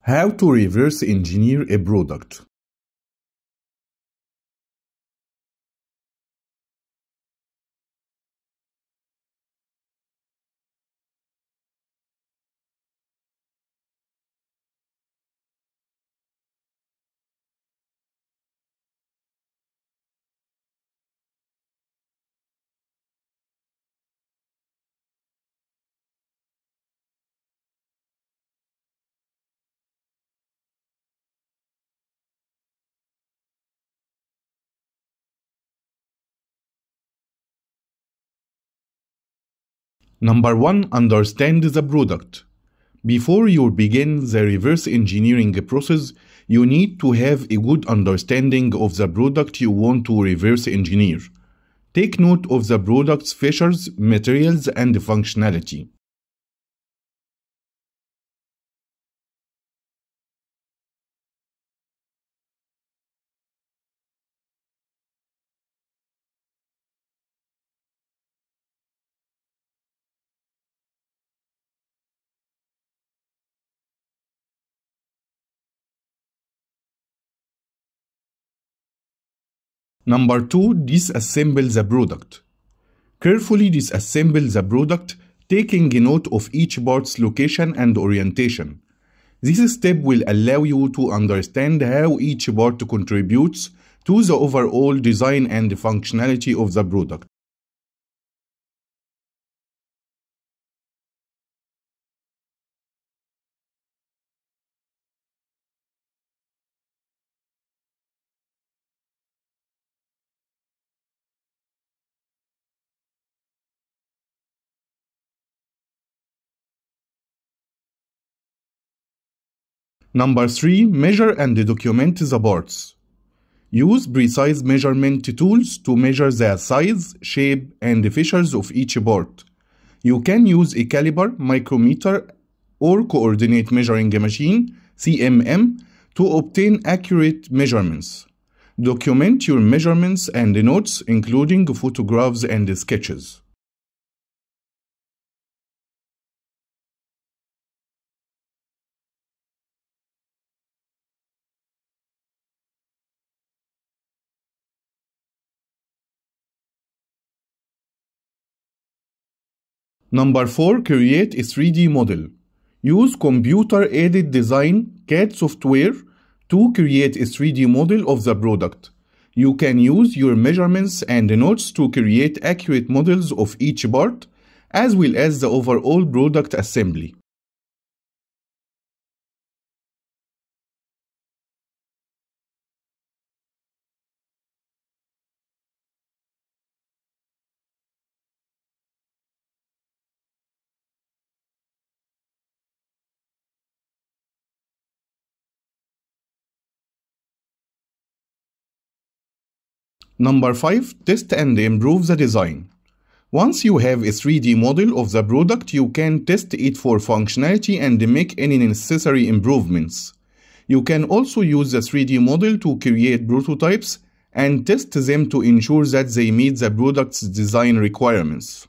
How to reverse engineer a product. Number 1. Understand the product. Before you begin the reverse engineering process, you need to have a good understanding of the product you want to reverse engineer. Take note of the product's features, materials, and functionality. Number 2. Disassemble the product. Carefully disassemble the product, taking note of each part's location and orientation. This step will allow you to understand how each part contributes to the overall design and functionality of the product. Number 3. Measure and document the parts. Use precise measurement tools to measure the size, shape, and features of each part. You can use a caliper, micrometer, or coordinate measuring machine (CMM) to obtain accurate measurements. Document your measurements and notes, including photographs and sketches. Number 4. Create a 3D model. Use computer-aided design CAD software to create a 3D model of the product. You can use your measurements and notes to create accurate models of each part, as well as the overall product assembly. Number 5. Test and improve the design. Once you have a 3D model of the product, you can test it for functionality and make any necessary improvements. You can also use the 3D model to create prototypes and test them to ensure that they meet the product's design requirements.